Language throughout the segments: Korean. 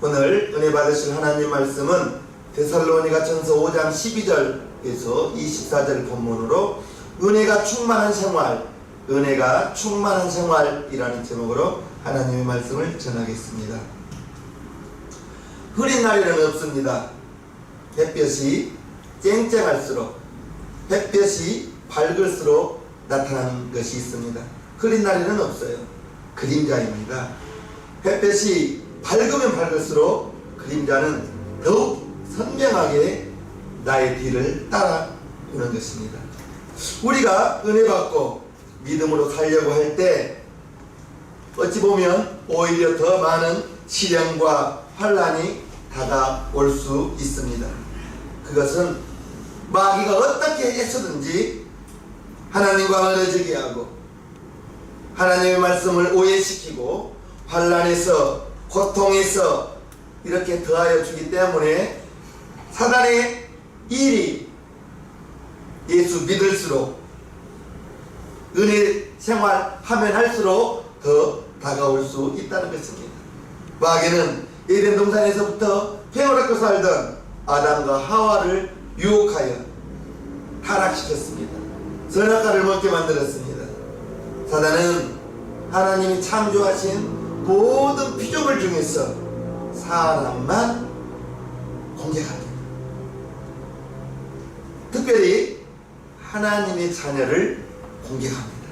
오늘 은혜 받으실 하나님 말씀은 데살로니가전서 5장 12절에서 24절 본문으로 은혜가 충만한 생활, 은혜가 충만한 생활이라는 제목으로 하나님의 말씀을 전하겠습니다. 흐린 날에는 없습니다. 햇볕이 쨍쨍할수록, 햇볕이 밝을수록 나타나는 것이 있습니다. 흐린 날에는 없어요. 그림자입니다. 햇볕이 밝으면 밝을수록 그림자는 더욱 선명하게 나의 뒤를 따라오는 것입니다. 우리가 은혜 받고 믿음으로 살려고 할 때 어찌 보면 오히려 더 많은 시련과 환난이 다가올 수 있습니다. 그것은 마귀가 어떻게 해서든지 하나님과 멀어지게 하고 하나님의 말씀을 오해시키고 환난에서 고통에서 이렇게 더하여 주기 때문에 사단의 일이 예수 믿을수록 은혜 생활하면 할수록 더 다가올 수 있다는 것입니다. 마귀는 에덴 동산에서부터 평화롭게 살던 아담과 하와를 유혹하여 타락시켰습니다. 선악과를 먹게 만들었습니다. 사단은 하나님이 창조하신 모든 피조물 중에서 사람만 공격합니다. 특별히 하나님의 자녀를 공격합니다.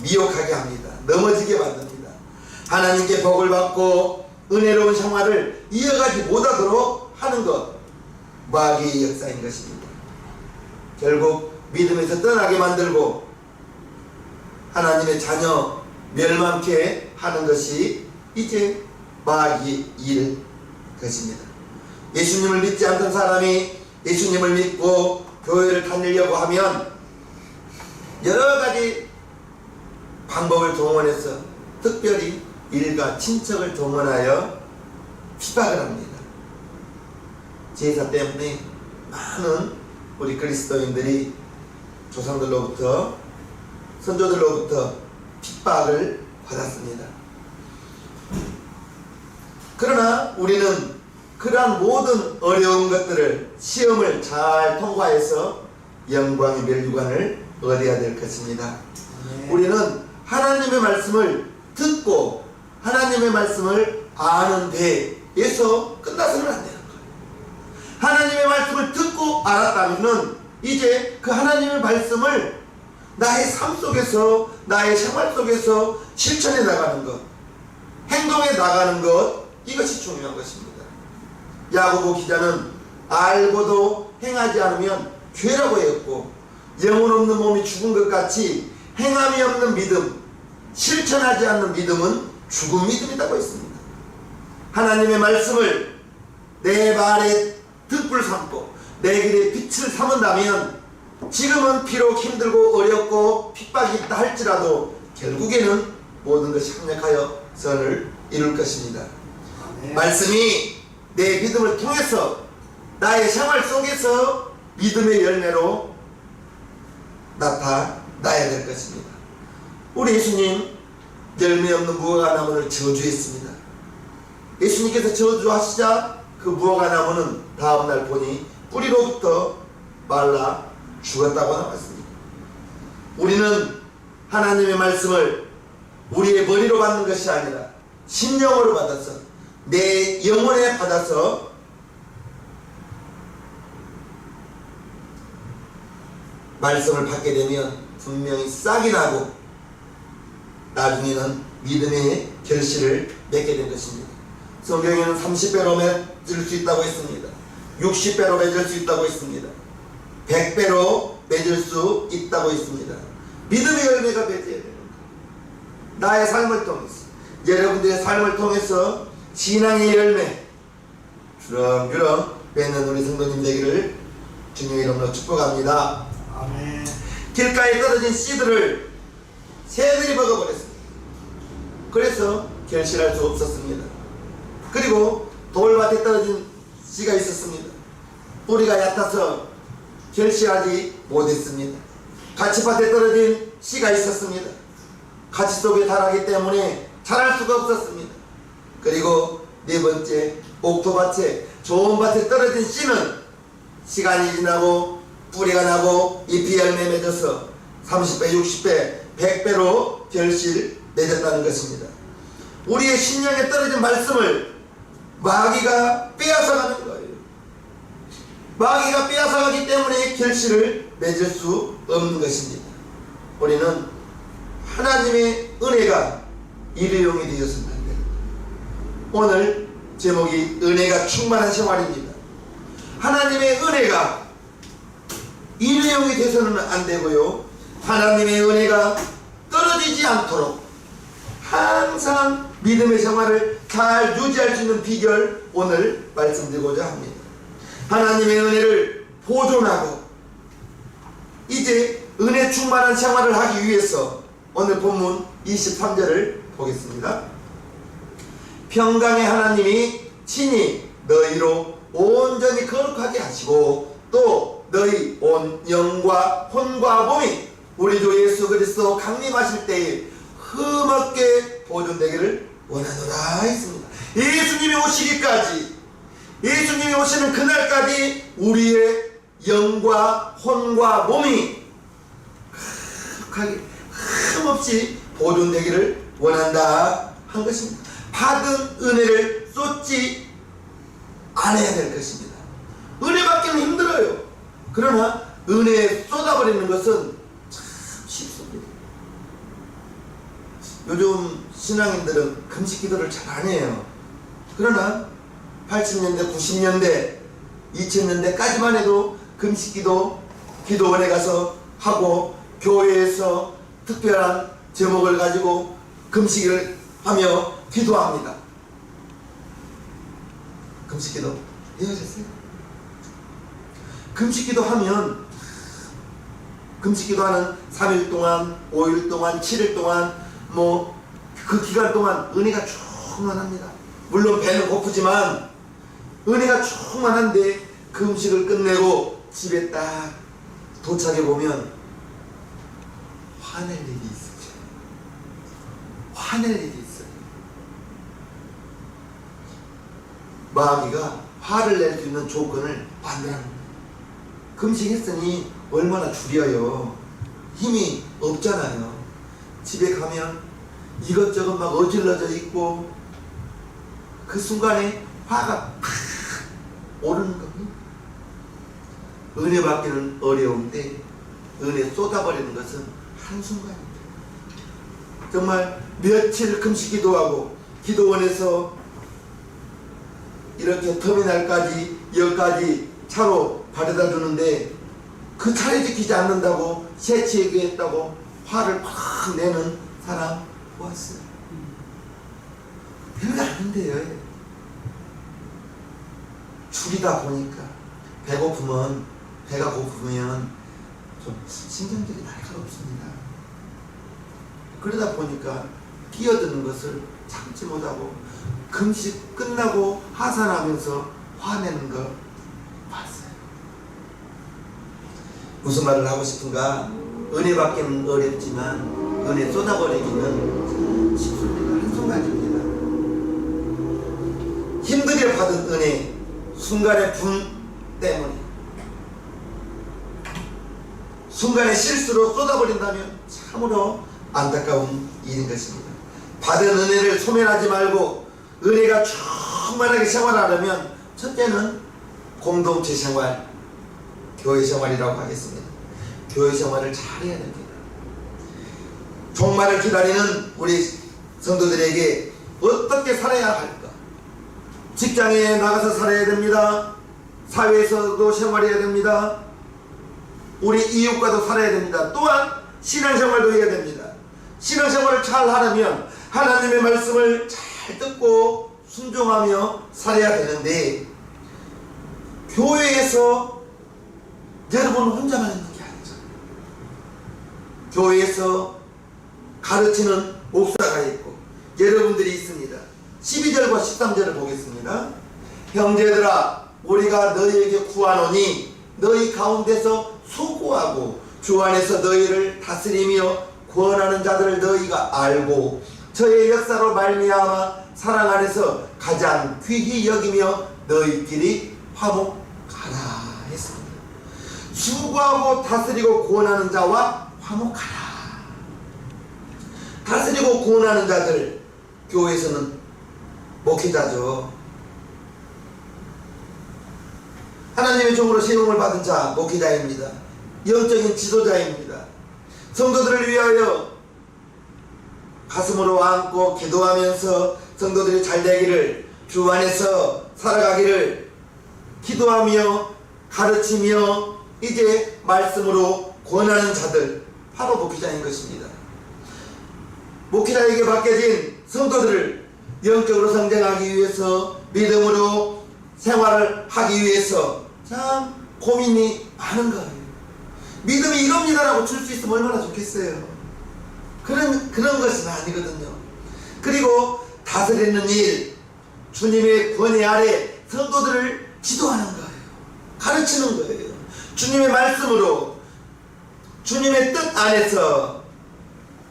미혹하게 합니다. 넘어지게 만듭니다. 하나님께 복을 받고 은혜로운 생활을 이어가지 못하도록 하는 것, 마귀의 역사인 것입니다. 결국 믿음에서 떠나게 만들고 하나님의 자녀 멸망케 하는 것이 이제 마귀의 일 것입니다. 예수님을 믿지 않던 사람이 예수님을 믿고 교회를 다니려고 하면 여러 가지 방법을 동원해서 특별히 일가 친척을 동원하여 핍박을 합니다. 제사 때문에 많은 우리 그리스도인들이 조상들로부터 선조들로부터 핍박을 받았습니다. 그러나 우리는 그러한 모든 어려운 것들을 시험을 잘 통과해서 영광의 멸류관을 얻어야 될 것입니다. 우리는 하나님의 말씀을 듣고 하나님의 말씀을 아는 데에서 끝나서는 안 되는 거예요. 하나님의 말씀을 듣고 알았다면 이제 그 하나님의 말씀을 나의 삶 속에서 나의 생활 속에서 실천해 나가는 것, 행동해 나가는 것, 이것이 중요한 것입니다. 야고보 기자는 알고도 행하지 않으면 죄라고 했고 영혼 없는 몸이 죽은 것 같이 행함이 없는 믿음, 실천하지 않는 믿음은 죽은 믿음이라고 했습니다. 하나님의 말씀을 내 말에 득불 삼고 내 길에 빛을 삼은다면 지금은 비록 힘들고 어렵고 핍박이 있다 할지라도 결국에는 모든 것이 합력하여 선을 이룰 것입니다. 말씀이 내 믿음을 통해서 나의 생활 속에서 믿음의 열매로 나타나야 될 것입니다. 우리 예수님 열매 없는 무화과 나무를 저주했습니다. 예수님께서 저주하시자 그 무화과 나무는 다음날 보니 뿌리로부터 말라 죽었다고 나왔습니다. 우리는 하나님의 말씀을 우리의 머리로 받는 것이 아니라 심령으로 받아서 내 영혼에 받아서 말씀을 받게 되면 분명히 싹이 나고 나중에는 믿음의 결실을 맺게 된 것입니다. 성경에는 30배로 맺을 수 있다고 했습니다. 60배로 맺을 수 있다고 했습니다. 100배로 맺을 수 있다고 했습니다. 믿음의 열매가 맺어야 되는 거예요. 나의 삶을 통해서, 여러분들의 삶을 통해서 신앙의 열매 주렁주렁 맺는 우리 성도님 되기를 주님의 이름으로 축복합니다. 아멘. 길가에 떨어진 씨들을 새들이 먹어버렸습니다. 그래서 결실할 수 없었습니다. 그리고 돌밭에 떨어진 씨가 있었습니다. 뿌리가 얕아서 결실하지 못했습니다. 가치밭에 떨어진 씨가 있었습니다. 가치 속에 자라기 때문에 자랄 수가 없었습니다. 그리고 네 번째, 옥토밭에 좋은 밭에 떨어진 씨는 시간이 지나고 뿌리가 나고 잎이 열매 맺어서 30배, 60배, 100배로 결실 맺었다는 것입니다. 우리의 신령에 떨어진 말씀을 마귀가 빼앗아가는 거예요. 마귀가 빼앗아가기 때문에 결실을 맺을 수 없는 것입니다. 우리는 하나님의 은혜가 일회용이 되었으면 합니다. 오늘 제목이 은혜가 충만한 생활입니다. 하나님의 은혜가 일회용이 돼서는 안 되고요, 하나님의 은혜가 떨어지지 않도록 항상 믿음의 생활을 잘 유지할 수 있는 비결 오늘 말씀드리고자 합니다. 하나님의 은혜를 보존하고 이제 은혜 충만한 생활을 하기 위해서 오늘 본문 23절을 보겠습니다. 평강의 하나님이 친히 너희로 온전히 거룩하게 하시고 또 너희 온 영과 혼과 몸이 우리 주 예수 그리스도 강림하실 때에 흠없게 보존되기를 원하노라 했습니다. 예수님이 오시기까지, 예수님이 오시는 그날까지 우리의 영과 혼과 몸이 거룩하게 흠없이 보존되기를 원한다 한 것입니다. 받은 은혜를 쏟지 않아야 될 것입니다. 은혜 받기는 힘들어요. 그러나 은혜에 쏟아버리는 것은 참 쉽습니다. 요즘 신앙인들은 금식 기도를 잘 안 해요. 그러나 80년대, 90년대, 2000년대까지만 해도 금식 기도, 기도원에 가서 하고 교회에서 특별한 제목을 가지고 금식을 하며 기도합니다. 금식 기도 해오셨어요? 금식 기도 하면, 금식 기도하는 3일 동안, 5일 동안, 7일 동안 그 기간 동안 은혜가 충만합니다. 물론 배는 고프지만 은혜가 충만한데 그 음식을 끝내고 집에 딱 도착해 보면 화낼 일이 있어요. 화낼 일이 있어요. 마귀가 화를 낼 수 있는 조건을 만들어냅니다. 금식했으니 얼마나 줄여요. 힘이 없잖아요. 집에 가면 이것저것 막 어질러져 있고 그 순간에 화가 팍 오르는 겁니다. 은혜 받기는 어려운데 은혜 쏟아버리는 것은 한순간입니다. 정말 며칠 금식 기도하고 기도원에서 이렇게 터미널까지 여기까지 차로 바래다 주는데 그 차례 지키지 않는다고 세치얘기했다고 화를 팍 내는 사람 보았어요. 별거 아닌데요. 줄이다 보니까 배고프면, 배가 고프면 좀 신경들이 날카롭습니다. 그러다 보니까 끼어드는 것을 참지 못하고 금식 끝나고 하산하면서 화내는 거 봤어요. 무슨 말을 하고 싶은가? 은혜 받기는 어렵지만 은혜 쏟아버리기는 쉽습니다. 한순간입니다. 힘들게 받은 은혜, 순간의 분 때문에, 순간의 실수로 쏟아버린다면 참으로 안타까운 일인 것입니다. 받은 은혜를 소멸하지 말고 은혜가 충만하게 생활하려면 첫째는 공동체 생활, 교회 생활이라고 하겠습니다. 교회 생활을 잘해야 됩니다. 종말을 기다리는 우리 성도들에게 어떻게 살아야 할까? 직장에 나가서 살아야 됩니다. 사회에서도 생활해야 됩니다. 우리 이웃과도 살아야 됩니다. 또한 신앙생활도 해야 됩니다. 신앙생활을 잘 하려면 하나님의 말씀을 잘 듣고 순종하며 살아야 되는데, 교회에서 여러분 혼자만 있는 게 아니죠. 교회에서 가르치는 목사가 있고 여러분들이 있습니다. 12절과 13절을 보겠습니다. 형제들아, 우리가 너희에게 구하노니 너희 가운데서 수고하고 주 안에서 너희를 다스리며 구원하는 자들을 너희가 알고 저의 역사로 말미암아 사랑 안에서 가장 귀히 여기며 너희끼리 화목하라 했습니다. 수고하고 다스리고 구원하는 자와 화목하라. 다스리고 구원하는 자들, 교회에서는 목회자죠. 하나님의 종으로 세움을 받은 자, 목회자입니다. 영적인 지도자입니다. 성도들을 위하여 가슴으로 안고 기도하면서 성도들이 잘되기를, 주 안에서 살아가기를 기도하며 가르치며 이제 말씀으로 권하는 자들, 바로 목회자인 것입니다. 목회자에게 맡겨진 성도들을 영적으로 성장하기 위해서, 믿음으로 생활을 하기 위해서 참 고민이 많은 거예요. 믿음이 이겁니다라고 줄 수 있으면 얼마나 좋겠어요. 그런 것은 아니거든요. 그리고 다스리는 일, 주님의 권위 아래 성도들을 지도하는 거예요. 가르치는 거예요. 주님의 말씀으로, 주님의 뜻 안에서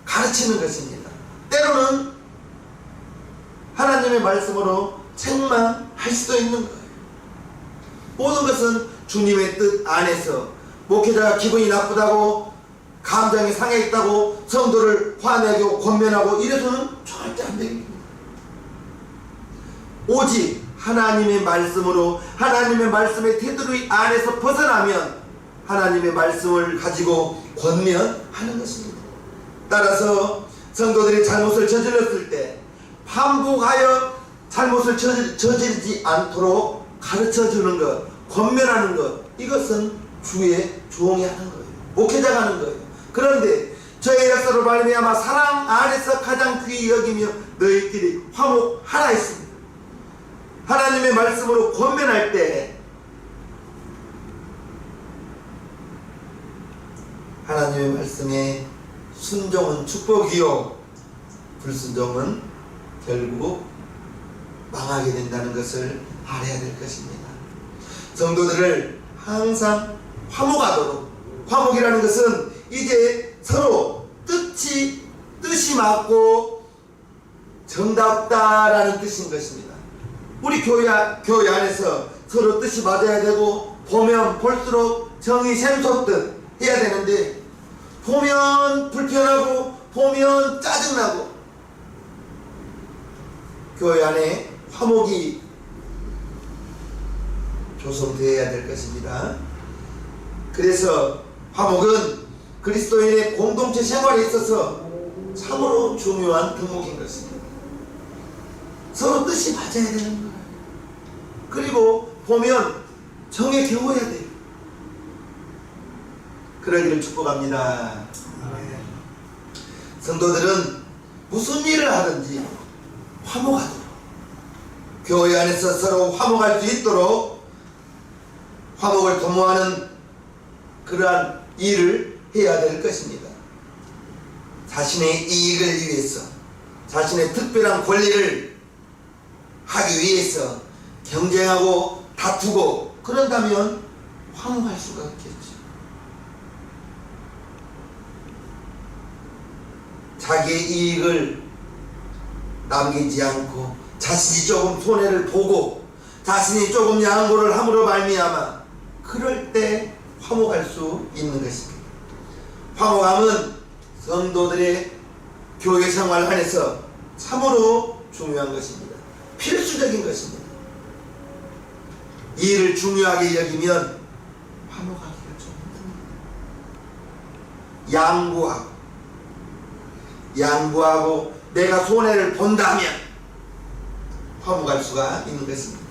가르치는 것입니다. 때로는 하나님의 말씀으로 책망할 수도 있는 거예요. 모든 것은 주님의 뜻 안에서, 목회자가 기분이 나쁘다고, 감정이 상해있다고 성도를 화내고 권면하고 이래서는 절대 안 됩니다. 오직 하나님의 말씀으로, 하나님의 말씀의 테두리 안에서 벗어나면 하나님의 말씀을 가지고 권면하는 것입니다. 따라서 성도들이 잘못을 저질렀을 때 반복하여 잘못을 저지르지 않도록 가르쳐주는 것, 권면하는 것, 이것은 주의 종이 하는 거예요. 목회자가 하는 거예요. 그런데 저의 역사로 말미암아 사랑 안에서 가장 귀히 여기며 너희끼리 화목하라 했습니다. 하나님의 말씀으로 권면할 때 하나님의 말씀에 순종은 축복이요, 불순종은 결국 망하게 된다는 것을 알아야 될 것입니다. 성도들을 항상 화목하도록, 화목이라는 것은 이제 서로 뜻이 맞고 정답다라는 뜻인 것입니다. 우리 교회 안에서 서로 뜻이 맞아야 되고, 보면 볼수록 정이 샘솟듯 해야 되는데, 보면 불편하고 보면 짜증나고, 교회 안에 화목이 조성되어야 될 것입니다. 그래서 화목은 그리스도인의 공동체 생활에 있어서 참으로 중요한 덕목인 것입니다. 서로 뜻이 맞아야 되는 거예요. 그리고 보면 정에 겨워야 돼요. 그러기를 축복합니다. 성도들은 무슨 일을 하든지 화목하도록, 교회 안에서 서로 화목할 수 있도록 화목을 도모하는 그러한 일을 해야 될 것입니다. 자신의 이익을 위해서, 자신의 특별한 권리를 하기 위해서 경쟁하고 다투고 그런다면 화목할 수가 없겠죠. 자기의 이익을 남기지 않고 자신이 조금 손해를 보고 자신이 조금 양보를 함으로 말미암아 그럴 때 화목할 수 있는 것입니다. 화목함은 성도들의 교회 생활 안에서 참으로 중요한 것입니다. 필수적인 것입니다. 이 일을 중요하게 여기면 화목하기가 좀 힘듭니다. 양보하고 내가 손해를 본다면 화목할 수가 있는 것입니다.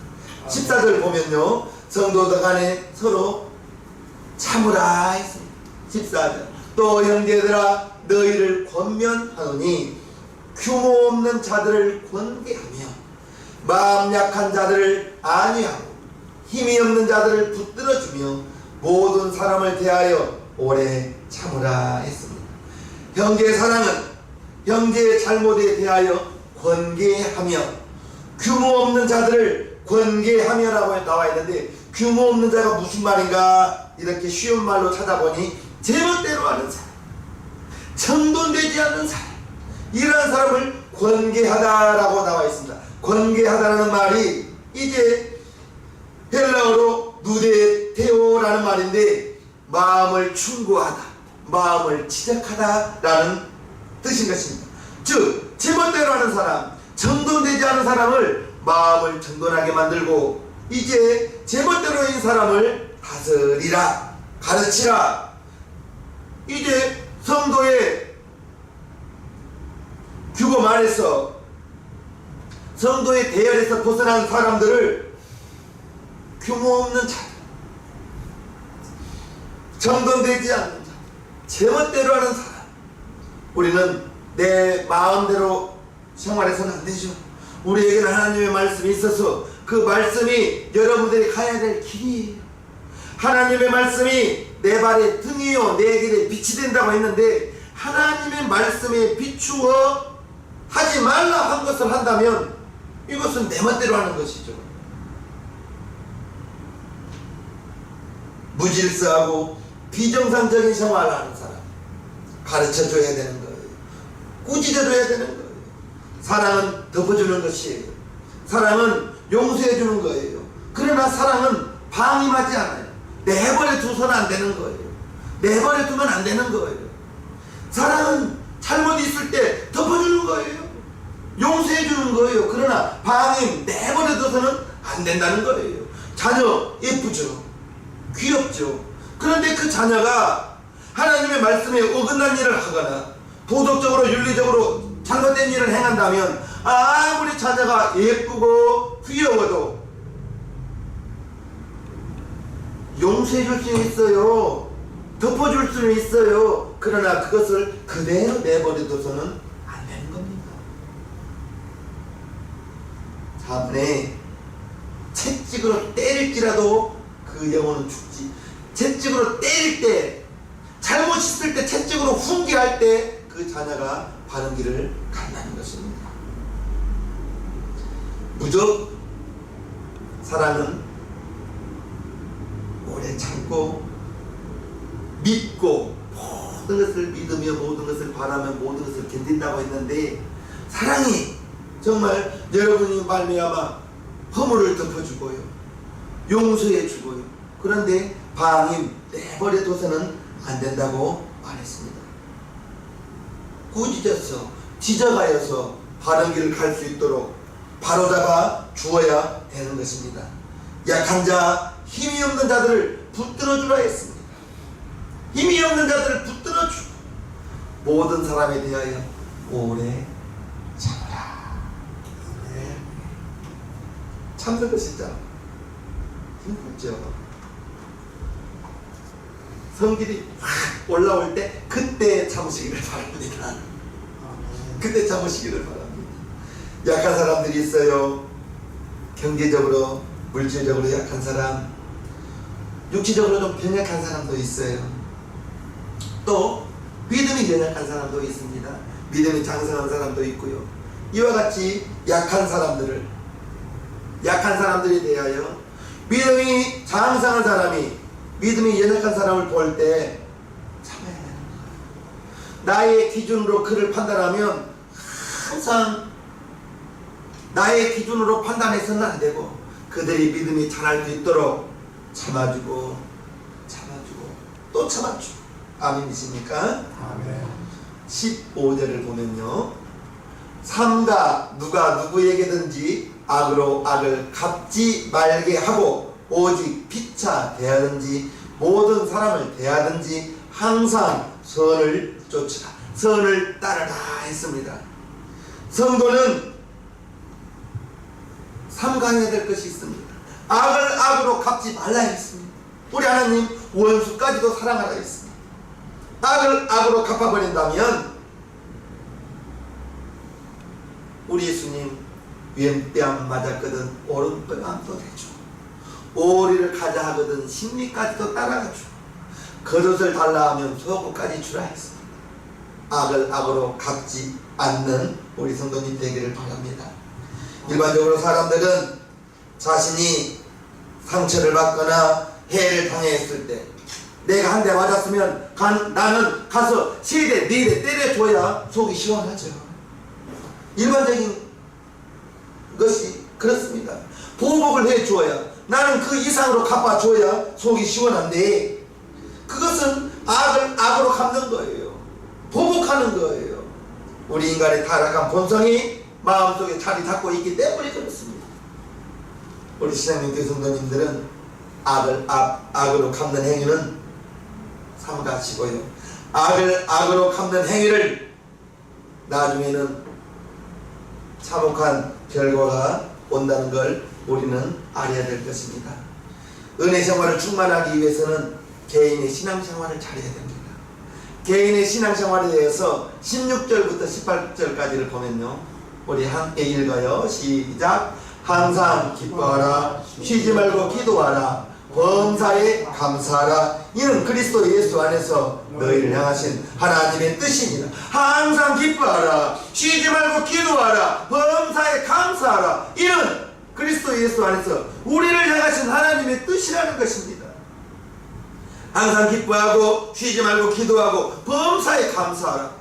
14절 보면요, 성도들 간에 서로 참으라 했습니다. 14절, 또 형제들아 너희를 권면하노니 규모 없는 자들을 권계하며 마음 약한 자들을 안위하고 힘이 없는 자들을 붙들어주며 모든 사람을 대하여 오래 참으라 했습니다. 형제의 사랑은 형제의 잘못에 대하여 권계하며 규모 없는 자들을 권계하며라고 나와 있는데, 규모 없는 자가 무슨 말인가 이렇게 쉬운 말로 찾아보니 제멋대로 하는 사람, 정돈되지 않는 사람, 이러한 사람을 권계하다라고 나와 있습니다. 권계하다라는 말이 이제 헬라어로 누데테오라는 말인데 마음을 충고하다, 마음을 지적하다라는 뜻인 것입니다. 즉 제멋대로 하는 사람, 정돈되지 않은 사람을 마음을 정돈하게 만들고 이제 제멋대로인 사람을 다스리라, 가르치라. 이제 성도의 규범 안에서, 성도의 대열에서 벗어난 사람들을 규모 없는 자들, 정돈되지 않는 자, 제멋대로 하는 사람, 우리는 내 마음대로 생활해서는 안 되죠. 우리에게는 하나님의 말씀이 있어서 그 말씀이 여러분들이 가야 될 길이에요. 하나님의 말씀이 내 발의 등이요 내 길에 빛이 된다고 했는데, 하나님의 말씀에 비추어 하지 말라 한 것을 한다면 이것은 내 멋대로 하는 것이죠. 무질서하고 비정상적인 생활을 하는 사람 가르쳐줘야 되는 거예요. 꾸짖어줘야 되는 거예요. 사랑은 덮어주는 것이에요. 사랑은 용서해주는 거예요. 그러나 사랑은 방임하지 않아요. 내버려 두서는 안 되는 거예요. 내버려 두면 안 되는 거예요. 사랑은 잘못 있을 때 덮어주는 거예요. 용서해주는 거예요. 그러나 방임, 내버려 둬서는 안 된다는 거예요. 자녀 예쁘죠, 귀엽죠. 그런데 그 자녀가 하나님의 말씀에 어긋난 일을 하거나 도덕적으로 윤리적으로 잘못된 일을 행한다면 아무리 자녀가 예쁘고 귀여워도 용서해 줄 수 있어요. 덮어줄 수 있어요. 그러나 그것을 그대로 내버려둬서는 안 되는 겁니다. 자문에 채찍으로 때릴지라도 그 영혼은 죽지. 채찍으로 때릴 때, 잘못 있을 때 채찍으로 훈계할 때 그 자녀가 바른 길을 간다는 것입니다. 무적 사랑은 오래 참고 믿고 모든 것을 믿으며 모든 것을 바라며 모든 것을 견딘다고 했는데, 사랑이 정말 여러분이 말미암아 허물을 덮어주고요, 용서해주고요. 그런데 방임, 내버려둬서는 안 된다고 말했습니다. 꾸짖어서 지적하여서 바른 길을 갈 수 있도록 바로잡아 주어야 되는 것입니다. 약한 자, 힘이 없는 자들을 붙들어 주라 했습니다. 힘이 없는 자들을 붙들어 주고 모든 사람에 대하여 오래 참으라. 네. 참는 거 진짜 힘들죠. 성질이 확 올라올 때 그때 참으시기를 바랍니다. 그때 참으시기를 바랍니다. 약한 사람들이 있어요. 경제적으로, 물질적으로 약한 사람, 육체적으로 좀 병약한 사람도 있어요. 또 믿음이 연약한 사람도 있습니다. 믿음이 장성한 사람도 있고요. 이와 같이 약한 사람들에 대하여 믿음이 장성한 사람이 믿음이 연약한 사람을 볼 때 참아야 되는 거예요. 나의 기준으로 그를 판단하면 항상 나의 기준으로 판단해서는 안 되고 그들이 믿음이 자랄 수 있도록 참아주고 또 참아주고. 아멘이십니까? 아멘. 15절을 보면요, 삼가 누가 누구에게든지 악으로 악을 갚지 말게 하고 오직 피차 대하든지 모든 사람을 대하든지 항상 선을 쫓으라, 선을 따르라 했습니다. 성도는 삼가해야 될 것이 있습니다. 악을 악으로 갚지 말라 했습니다. 우리 하나님 원수까지도 사랑하라 했습니다. 악을 악으로 갚아버린다면 우리 예수님 왼뺨 맞았거든 오른뺨도 대주고, 오리를 가자 하거든 심리까지도 따라가주고, 겉옷을 달라 하면 속옷까지 주라 했습니다. 악을 악으로 갚지 않는 우리 성도님 되기를 바랍니다. 일반적으로 사람들은 자신이 상처를 받거나 해를 당했을 때, 내가 한 대 맞았으면 나는 가서 3대 4대 때려줘야 속이 시원하죠. 일반적인 것이 그렇습니다. 보복을 해주어야, 나는 그 이상으로 갚아줘야 속이 시원한데, 그것은 악을 악으로 갚는 거예요. 보복하는 거예요. 우리 인간의 타락한 본성이 마음속에 자리 잡고 있기 때문에 그렇습니다. 우리 시장님께 성도님들은 악을 악으로 갚는 행위는 삼가시고요, 악을 악으로 갚는 행위를 나중에는 참혹한 결과가 온다는 걸 우리는 알아야 될 것입니다. 은혜 생활을 충만하기 위해서는 개인의 신앙생활을 잘해야 됩니다. 개인의 신앙생활에 대해서 16절부터 18절까지를 보면요, 우리 함께 읽어요. 시작. 항상 기뻐하라, 쉬지 말고 기도하라, 범사에 감사하라, 이는 그리스도 예수 안에서 너희를 향하신 하나님의 뜻이니라. 항상 기뻐하라, 쉬지 말고 기도하라, 범사에 감사하라, 이는 그리스도 예수 안에서 우리를 향하신 하나님의 뜻이라는 것입니다. 항상 기뻐하고 쉬지 말고 기도하고 범사에 감사하라.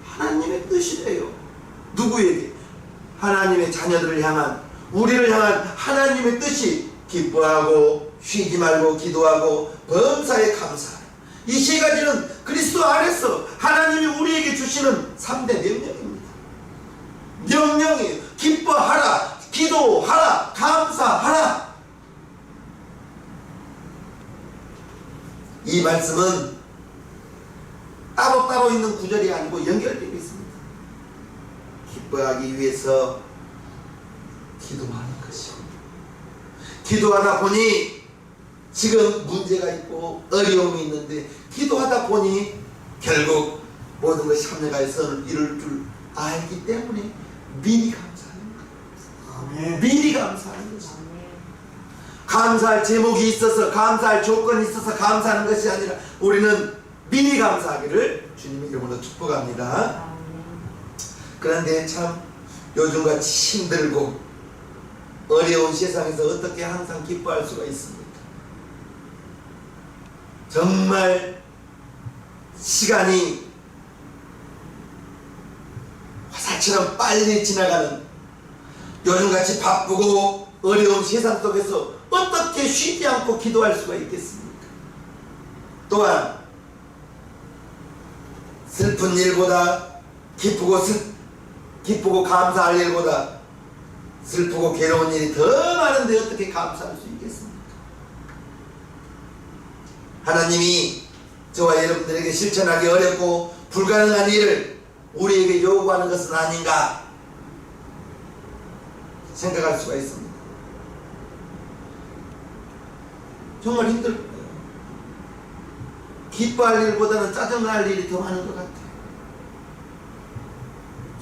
하나님의 뜻이래요. 누구에게? 하나님의 자녀들을 향한, 우리를 향한 하나님의 뜻이 기뻐하고 쉬지 말고 기도하고 범사에 감사하라. 이 세 가지는 그리스도 안에서 하나님이 우리에게 주시는 3대 명령입니다. 명령이에요. 기뻐하라, 기도하라, 감사하라. 이 말씀은 따로따로 있는 구절이 아니고 연결되어 있습니다. 기뻐하기 위해서 기도하는 것이고, 기도하다 보니 지금 문제가 있고 어려움이 있는데, 기도하다 보니 결국 모든 것이 합력하여서 이룰 줄 알기 때문에 미리 감사하는 거예요. 미리 감사하는 것입니다. 감사할 제목이 있어서, 감사할 조건이 있어서 감사하는 것이 아니라 우리는 미리 감사하기를 주님의 이름으로 축복합니다. 그런데 참 요즘같이 힘들고 어려운 세상에서 어떻게 항상 기뻐할 수가 있습니까? 정말 시간이 화살처럼 빨리 지나가는 요즘같이 바쁘고 어려운 세상 속에서 어떻게 쉬지 않고 기도할 수가 있겠습니까? 또한 슬픈 일보다 기쁘고 감사할 일보다 슬프고 괴로운 일이 더 많은데 어떻게 감사할 수 있겠습니까? 하나님이 저와 여러분들에게 실천하기 어렵고 불가능한 일을 우리에게 요구하는 것은 아닌가 생각할 수가 있습니다. 정말 힘들 거예요. 기뻐할 일보다는 짜증날 일이 더 많은 것 같아요.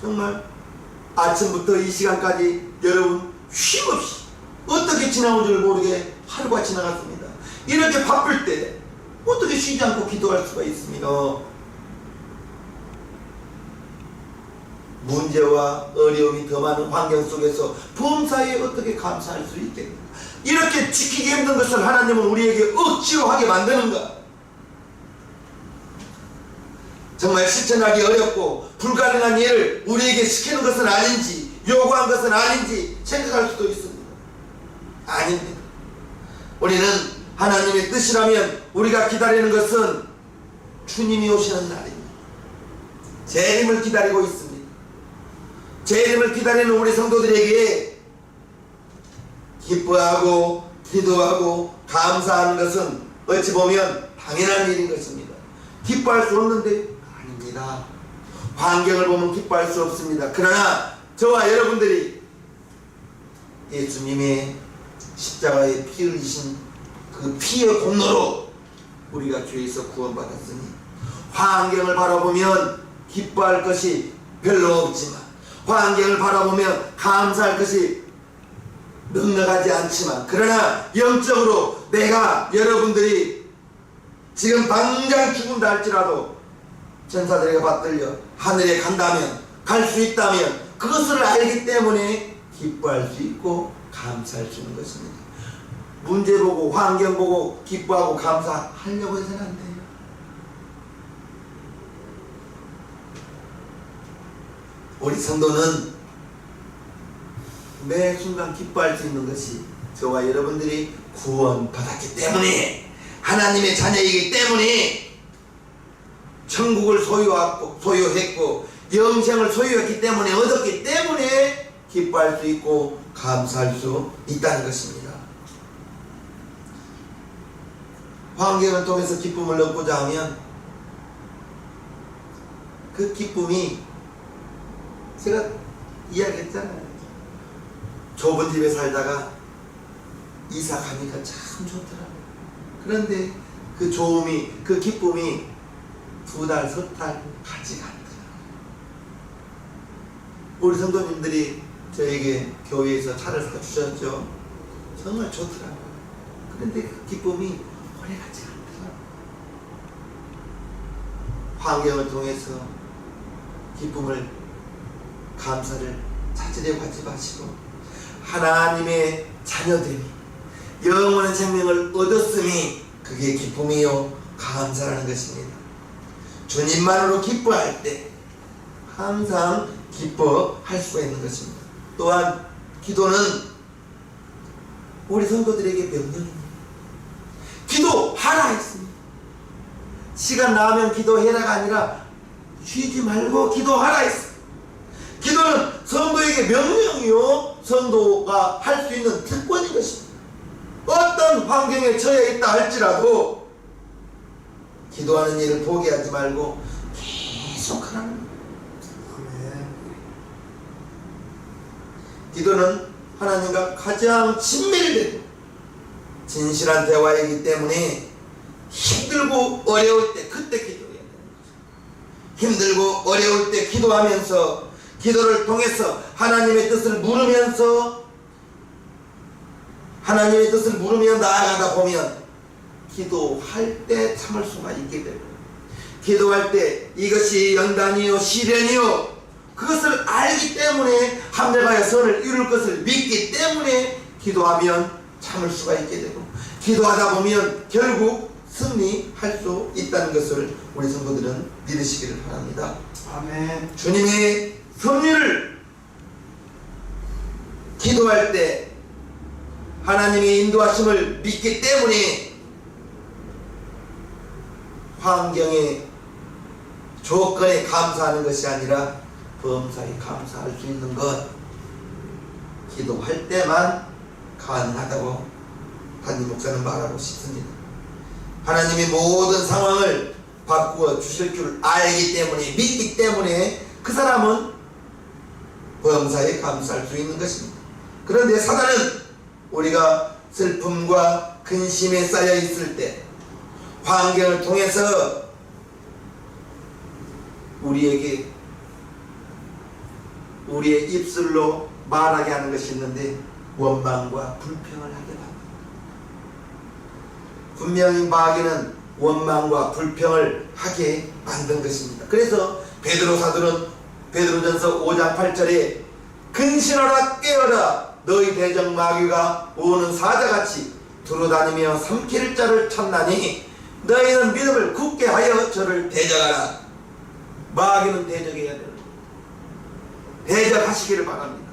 정말 아침부터 이 시간까지 여러분 쉼없이 어떻게 지나온 줄 모르게 하루가 지나갔습니다. 이렇게 바쁠 때 어떻게 쉬지 않고 기도할 수가 있습니까? 문제와 어려움이 더 많은 환경 속에서 범사에 어떻게 감사할 수 있겠는가? 이렇게 지키기 힘든 것을 하나님은 우리에게 억지로 하게 만드는가? 정말 실천하기 어렵고 불가능한 일을 우리에게 시키는 것은 아닌지, 요구한 것은 아닌지 생각할 수도 있습니다. 아닙니다. 우리는 하나님의 뜻이라면 우리가 기다리는 것은 주님이 오시는 날입니다. 재림을 기다리고 있습니다. 재림을 기다리는 우리 성도들에게 기뻐하고 기도하고 감사하는 것은 어찌 보면 당연한 일인 것입니다. 기뻐할 수 없는데 아닙니다. 환경을 보면 기뻐할 수 없습니다. 그러나 저와 여러분들이 예수님의 십자가에 피 흘리신 그 피의 공로로 우리가 죄에서 구원받았으니 환경을 바라보면 기뻐할 것이 별로 없지만, 환경을 바라보면 감사할 것이 넉넉하지 않지만, 그러나 영적으로 내가 여러분들이 지금 당장 죽은다 할지라도 천사들에게 받들려 하늘에 간다면, 갈 수 있다면 그것을 알기 때문에 기뻐할 수 있고 감사할 수 있는 것입니다. 문제 보고 환경 보고 기뻐하고 감사하려고 해서는 안 돼요. 우리 성도는 매 순간 기뻐할 수 있는 것이 저와 여러분들이 구원받았기 때문에, 하나님의 자녀이기 때문에, 천국을 소유했고 영생을 소유했기 때문에, 얻었기 때문에 기뻐할 수 있고 감사할 수 있다는 것입니다. 환경을 통해서 기쁨을 얻고자 하면 그 기쁨이, 제가 이야기했잖아요. 좁은 집에 살다가 이사 가니까 참 좋더라고요. 그런데 그 좋음이, 그 기쁨이 2달, 3달 가지가 않더라고요. 우리 성도님들이 저에게 교회에서 차를 사주셨죠. 정말 좋더라고요. 그런데 그 기쁨이 오래 가지가 않더라고요. 환경을 통해서 기쁨을, 감사를 찾으려고 하지 마시고, 하나님의 자녀들이 영원한 생명을 얻었으니 그게 기쁨이요 감사라는 것입니다. 주님만으로 기뻐할 때 항상 기뻐할 수가 있는 것입니다. 또한 기도는 우리 성도들에게 명령입니다. 기도하라 했습니다. 시간 나면 기도해라가 아니라 쉬지 말고 기도하라 했습니다. 기도는 성도에게 명령이요, 성도가 할 수 있는 특권인 것입니다. 어떤 환경에 처해 있다 할지라도 기도하는 일을 포기하지 말고 계속 하라는 거예요. 기도는 하나님과 가장 친밀된 진실한 대화이기 때문에 힘들고 어려울 때 그때 기도해야 되는 거죠. 힘들고 어려울 때 기도하면서, 기도를 통해서 하나님의 뜻을 물으면서, 하나님의 뜻을 물으며 나아가다 보면 기도할 때 참을 수가 있게 되고, 기도할 때 이것이 연단이요 시련이요 그것을 알기 때문에, 합력하여 선을 이룰 것을 믿기 때문에 기도하면 참을 수가 있게 되고, 기도하다 보면 결국 승리할 수 있다는 것을 우리 성도들은 믿으시기를 바랍니다. 아멘. 주님의 섭리를 기도할 때 하나님의 인도하심을 믿기 때문에 환경의 조건에 감사하는 것이 아니라 범사에 감사할 수 있는 것, 기도할 때만 가능하다고 담임 목사는 말하고 싶습니다. 하나님이 모든 상황을 바꾸어 주실 줄 알기 때문에, 믿기 때문에 그 사람은 범사에 감사할 수 있는 것입니다. 그런데 사단은 우리가 슬픔과 근심에 쌓여 있을 때, 환경을 통해서 우리에게, 우리의 입술로 말하게 하는 것이 있는데 원망과 불평을 하게 합니다. 분명히 마귀는 원망과 불평을 하게 만든 것입니다. 그래서 베드로 사도는 베드로전서 5장 8절에 근신하라 깨어라, 너희 대적 마귀가 오는 사자같이 두루다니며 삼킬 자를 찾나니 너희는 믿음을 굳게 하여 저를 대적하라. 마귀는 대적해야 돼요. 대적하시기를 바랍니다.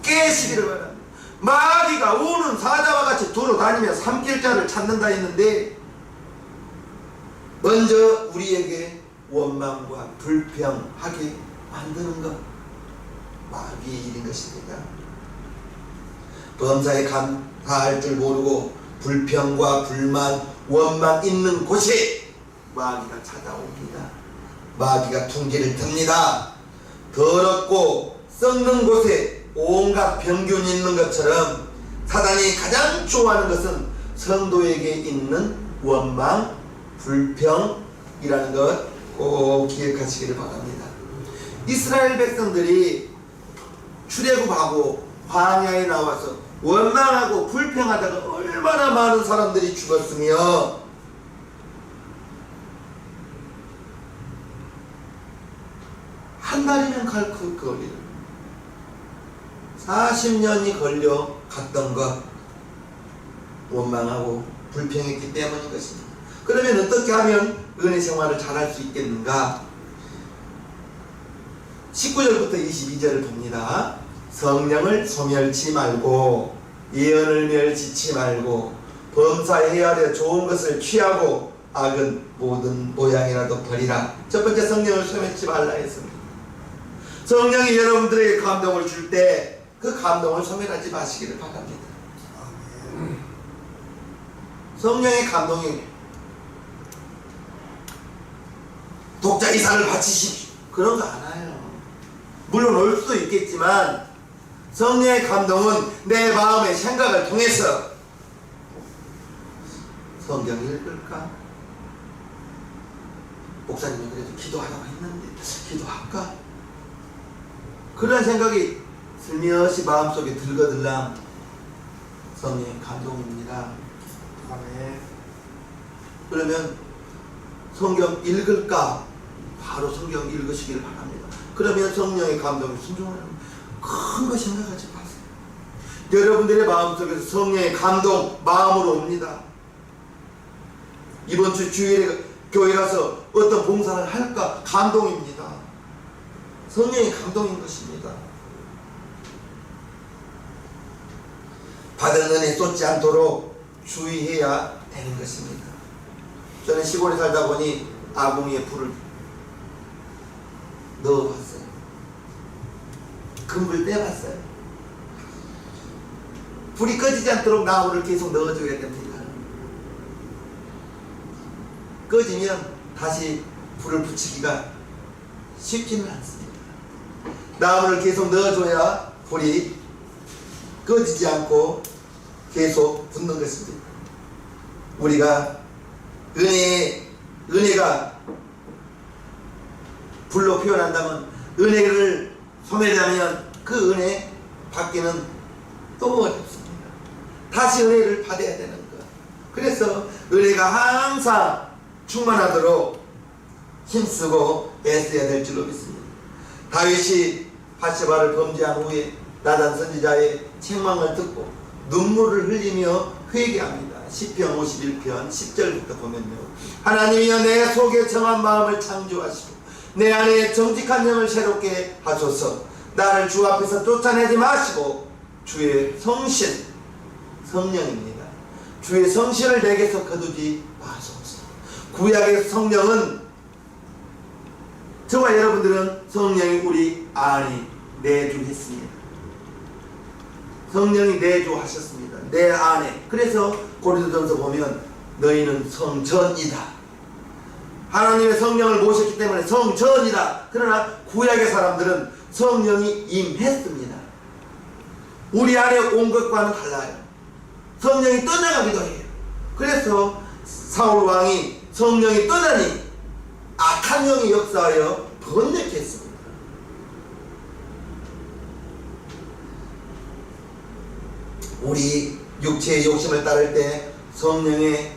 깨시기를 바랍니다. 마귀가 오는 사자와 같이 두루다니며 삼킬 자를 찾는다 했는데, 먼저 우리에게 원망과 불평하게 만드는 것, 마귀의 일인 것입니다. 범사에 감사할 줄 모르고 불평과 불만, 원망 있는 곳에 마귀가 찾아옵니다. 마귀가 둥지를 듭니다. 더럽고 썩는 곳에 온갖 병균이 있는 것처럼 사단이 가장 좋아하는 것은 성도에게 있는 원망, 불평이라는 것 꼭 기억하시기를 바랍니다. 이스라엘 백성들이 출애굽하고 광야에 나와서 원망하고 불평하다가 얼마나 많은 사람들이 죽었으며, 한 달이면 갈 그 거리를 40년이 걸려 갔던 것, 원망하고 불평했기 때문인 것입니다. 그러면 어떻게 하면 은혜 생활을 잘할 수 있겠는가? 19절부터 22절을 봅니다. 성령을 소멸치 말고 예언을 멸치치 말고 범사해야 하려 좋은 것을 취하고 악은 모든 모양이라도 버리라. 첫 번째, 성령을 소멸치 말라 했습니다. 성령이 여러분들에게 감동을 줄 때 그 감동을 소멸하지 마시기를 바랍니다. 성령의 감동이 독자 이사를 바치십시오, 그런 거 않아요. 물론 올 수도 있겠지만 성령의 감동은 내 마음의 생각을 통해서 성경 읽을까? 목사님이 그래도 기도하라고 했는데 기도할까? 그런 생각이 슬며시 마음속에 들거들랑 성령의 감동입니다. 아멘. 그러면 성경 읽을까? 바로 성경 읽으시길 바랍니다. 그러면 성령의 감동이 순종하는 큰 거 생각하지 마세요. 여러분들의 마음속에서 성령의 감동 마음으로 옵니다. 이번 주 주일에 교회 가서 어떤 봉사를 할까? 감동입니다. 성령의 감동인 것입니다. 받은 은혜 쏟지 않도록 주의해야 되는 것입니다. 저는 시골에 살다 보니 아궁이에 불을 넣어봤어요. 금불 떼봤어요. 불이 꺼지지 않도록 나무를 계속 넣어줘야 됩니다. 꺼지면 다시 불을 붙이기가 쉽지는 않습니다. 나무를 계속 넣어줘야 불이 꺼지지 않고 계속 붙는 것입니다. 우리가 은혜가 불로 표현한다면, 은혜를 소멸하면 그 은혜 받기는 또 어렵습니다. 다시 은혜를 받아야 되는 것. 그래서 은혜가 항상 충만하도록 힘쓰고 애써야 될 줄로 믿습니다. 다윗이 밧세바를 범죄한 후에 나단 선지자의 책망을 듣고 눈물을 흘리며 회개합니다. 시편 51편 10절부터 보면요, 하나님이여 내 속에 정한 마음을 창조하시고 내 안에 정직한 영을 새롭게 하소서. 나를 주 앞에서 쫓아내지 마시고 주의 성신, 성령입니다. 주의 성신을 내게서 거두지 마소서. 구약의 성령은, 저와 여러분들은 성령이 우리 안에 내주했습니다. 성령이 내주하셨습니다. 내 안에. 그래서 고린도전서 보면 너희는 성전이다. 하나님의 성령을 모셨기 때문에 성전이다. 그러나 구약의 사람들은 성령이 임했습니다. 우리 안에 온 것과는 달라요. 성령이 떠나가기도 해요. 그래서 사울 왕이 성령이 떠나니 악한 영이 역사하여 번역했습니다. 우리 육체의 욕심을 따를 때 성령의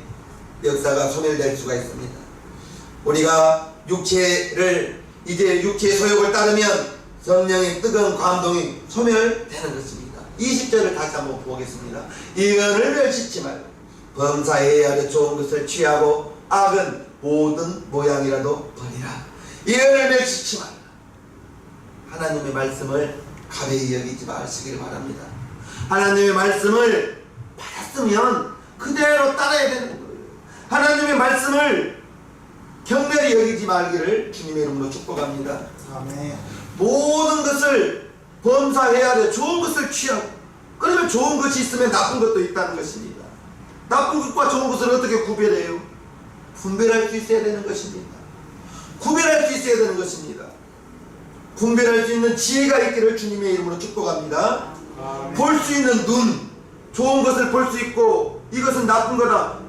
역사가 소멸될 수가 있습니다. 우리가 이제 육체의 소욕을 따르면 성령의 뜨거운 감동이 소멸되는 것입니다. 20절을 다시 한번 보겠습니다. 예언을 멸치지 말고 범사해야 할 좋은 것을 취하고 악은 모든 모양이라도 버리라. 예언을 멸치지 말라. 하나님의 말씀을 가벼이 여기지 마시길 바랍니다. 하나님의 말씀을 받았으면 그대로 따라야 되는 거예요. 하나님의 말씀을 경멸히 여기지 말기를 주님의 이름으로 축복합니다. 아멘. 모든 것을 범사해야 돼. 좋은 것을 취하고. 그러면 좋은 것이 있으면 나쁜 것도 있다는 것입니다. 나쁜 것과 좋은 것을 어떻게 구별해요? 분별할 수 있어야 되는 것입니다. 구별할 수 있어야 되는 것입니다. 분별할 수 있는 지혜가 있기를 주님의 이름으로 축복합니다. 볼 수 있는 눈, 좋은 것을 볼 수 있고 이것은 나쁜 거다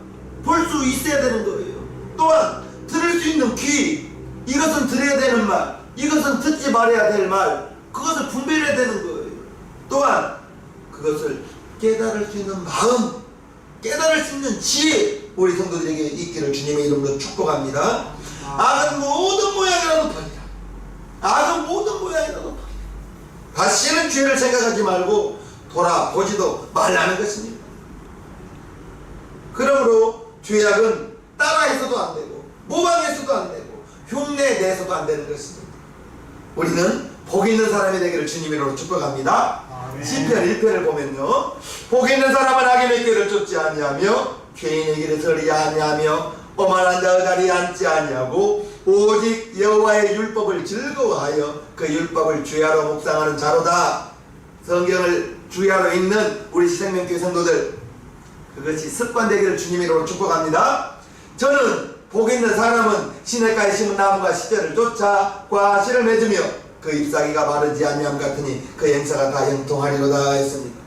볼 수 있어야 되는 거예요. 또한 들을 수 있는 귀, 이것은 들어야 되는 말, 이것은 듣지 말아야 될 말, 그것을 분별해야 되는 거예요. 또한 그것을 깨달을 수 있는 마음, 깨달을 수 있는 지혜, 우리 성도들에게 있기를 주님의 이름으로 축복합니다. 악은 모든 모양이라도 버리라. 악은 모든 모양이라도 버리라. 다시는 죄를 생각하지 말고 돌아보지도 말라는 것입니다. 그러므로 죄악은 따라해서도 안되고 모방해서도 안되고 흉내내서도 안되는 것입니다. 우리는 복 있는 사람이 되기를 주님 이름으로 축복합니다. 아멘. 시편 1편을 보면요, 복 있는 사람은 악인의 꾀를 쫓지 아니하며 죄인의 길을 서리 아니하며 오만한 자의 자리에 앉지 아니하고 오직 여호와의 율법을 즐거워하여 그 율법을 주야로 묵상하는 자로다. 성경을 주야로 읽는 우리 생명교회 성도들, 그것이 습관되기를 주님 이름으로 축복합니다. 저는 복 있는 사람은 시냇가에 심은 나무가 시절을 쫓아 과실을 맺으며 그 잎사귀가 마르지 아니함 같으니 그 행사가 다 형통하리로다 했습니다.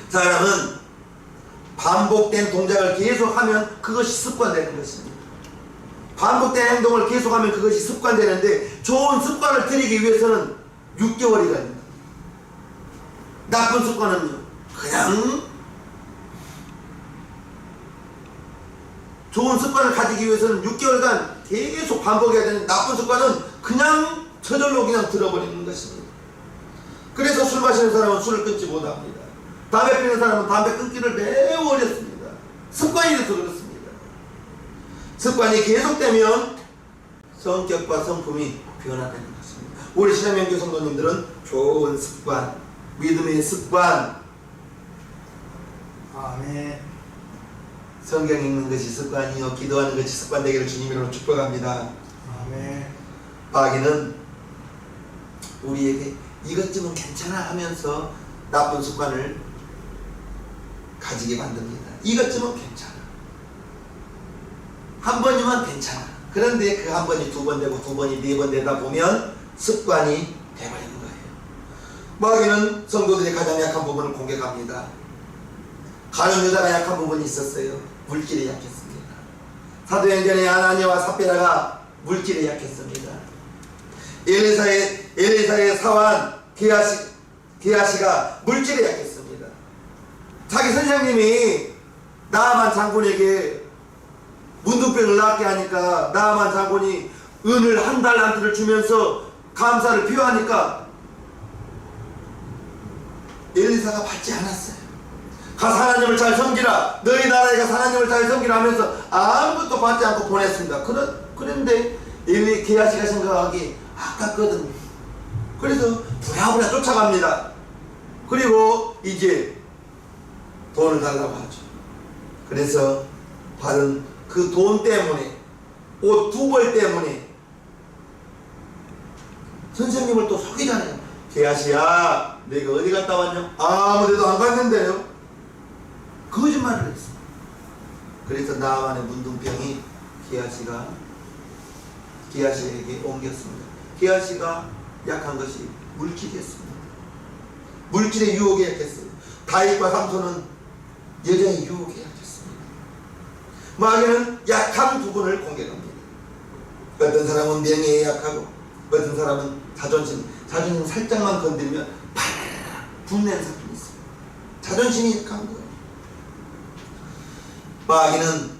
사람은 반복된 동작을 계속하면 그것이 습관되는 것입니다. 반복된 행동을 계속하면 그것이 습관되는데, 좋은 습관을 들이기 위해서는 6개월이 걸립니다. 나쁜 습관은요, 그냥 좋은 습관을 가지기 위해서는 6개월간 계속 반복해야 되는, 나쁜 습관은 그냥 저절로 그냥 들어버리는 것입니다. 그래서 술 마시는 사람은 술을 끊지 못합니다. 담배 피우는 사람은 담배 끊기를 매우 어렵습니다. 습관이 돼서 그렇습니다. 습관이 계속되면 성격과 성품이 변화되는 것입니다. 우리 신앙명교 성도님들은 좋은 습관, 믿음의 습관, 아멘. 성경 읽는 것이 습관이요 기도하는 것이 습관 되기를 주님 이름으로 축복합니다. 아멘. 마귀는 우리에게 이것쯤은 괜찮아 하면서 나쁜 습관을 가지게 만듭니다. 이것쯤은 괜찮아, 한 번이면 괜찮아. 그런데 그 한 번이 두 번 되고 두 번이 네 번 되다 보면 습관이 돼버리는 거예요. 마귀는 성도들이 가장 약한 부분을 공격합니다. 가룟 유다가 약한 부분이 있었어요. 물질에 약했습니다. 사도행전의 아나니아와 삽비라가 물질에 약했습니다. 엘리사의 사환 게하시가 물질에 약했습니다. 자기 선생님이 나아만 장군에게 문둥병을 낫게 하니까 나아만 장군이 은을 한 달란트를 주면서 감사를 표하니까 엘리사가 받지 않았어요. 가서 하나님을 잘 섬기라, 너희 나라에 가서 하나님을 잘 섬기라 하면서 아무것도 받지 않고 보냈습니다. 그런데 게하시가 생각하기 아깝거든요. 그래서 부랴부랴 쫓아갑니다. 그리고 이제 돈을 달라고 하죠. 그래서 받은 그 돈 때문에, 옷 2벌 때문에 선생님을 또 속이잖아요. 게하시야, 내가 어디 갔다 왔냐? 아무데도 안 갔는데요. 거짓말을 했어. 그래서 나만의 문둥병이 게하시에게 옮겼습니다. 게하시가 약한 것이 물질이었습니다. 물질의 유혹에 약했어요. 다윗과 삼손은 여자의 유혹에 약했습니다. 마귀는 약한 부분을 공격합니다. 어떤 사람은 명예에 약하고, 어떤 사람은 자존심 살짝만 건드리면 파라라 분내는 사람이 있어요. 자존심이 약한 거예요. 마귀는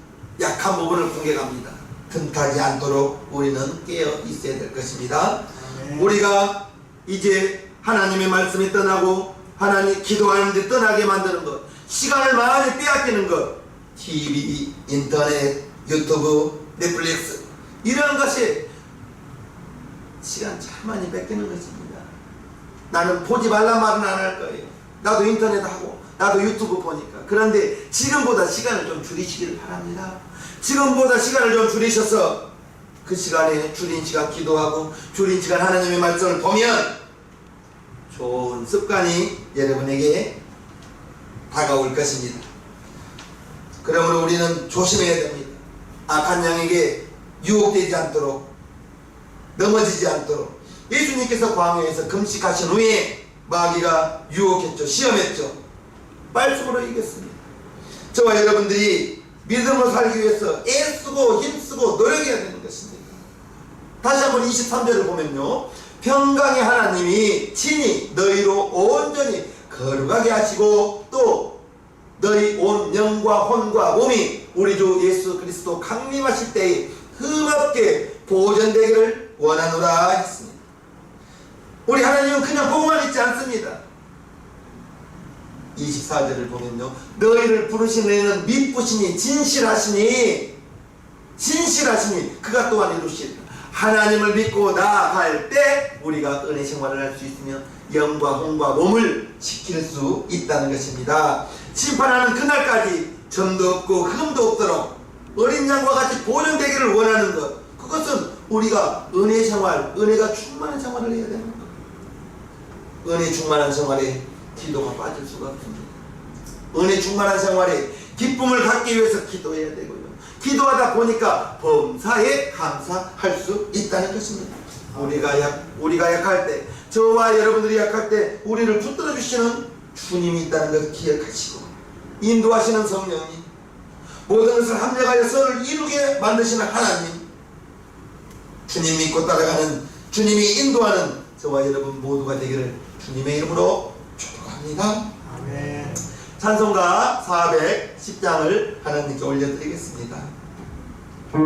약한 부분을 공격합니다. 틈타지 않도록 우리는 깨어 있어야 될 것입니다. 아멘. 우리가 이제 하나님의 말씀이 떠나고 하나님 기도하는데 떠나게 만드는 것, 시간을 많이 빼앗기는 것, TV, 인터넷, 유튜브, 넷플릭스, 이런 것이 시간 참 많이 뺏기는 것입니다. 나는 보지 말란 말은 안 할 거예요. 나도 인터넷 하고 나도 유튜브 보니까. 그런데 지금보다 시간을 좀 줄이시길 바랍니다. 지금보다 시간을 좀 줄이셔서 그 시간에 줄인 시간 기도하고 줄인 시간 하나님의 말씀을 보면 좋은 습관이 여러분에게 다가올 것입니다. 그러므로 우리는 조심해야 됩니다. 악한 양에게 유혹되지 않도록, 넘어지지 않도록. 예수님께서 광야에서 금식하신 후에 마귀가 유혹했죠. 시험했죠. 말씀으로 이겼습니다. 저와 여러분들이 믿음으로 살기 위해서 애쓰고 힘쓰고 노력해야 되는 것입니다. 다시 한번 23절을 보면요, 평강의 하나님이 친히 너희로 온전히 거룩하게 하시고 또 너희 온 영과 혼과 몸이 우리 주 예수 그리스도 강림하실 때에 흠없게 보존되기를 원하노라 했습니다. 우리 하나님은 그냥 보고만 있지 않습니다. 24절을 보면요, 너희를 부르신 너희는 미쁘시니 진실하시니 그가 또한 이루시리라. 하나님을 믿고 나아갈 때 우리가 은혜 생활을 할 수 있으며 영과 홍과 몸을 지킬 수 있다는 것입니다. 심판하는 그날까지 점도 없고 흠도 없도록 어린 양과 같이 보존되기를 원하는 것, 그것은 우리가 은혜 생활, 은혜가 충만한 생활을 해야 되는 것. 은혜 충만한 생활에 기도가 빠질 수가 없습니다. 은혜 충만한 생활에 기쁨을 갖기 위해서 기도해야 되고요. 기도하다 보니까 범사에 감사할 수 있다는 것입니다. 우리가 약할 때, 저와 여러분들이 약할 때 우리를 붙들어 주시는 주님이 있다는 것 기억하시고, 인도하시는 성령님, 모든 것을 합력하여 선을 이루게 만드시는 하나님, 주님 믿고 따라가는, 주님이 인도하는 저와 여러분 모두가 되기를 주님의 이름으로 축복합니다. 아멘. 찬송가 410장을 하나님께 올려드리겠습니다. 늘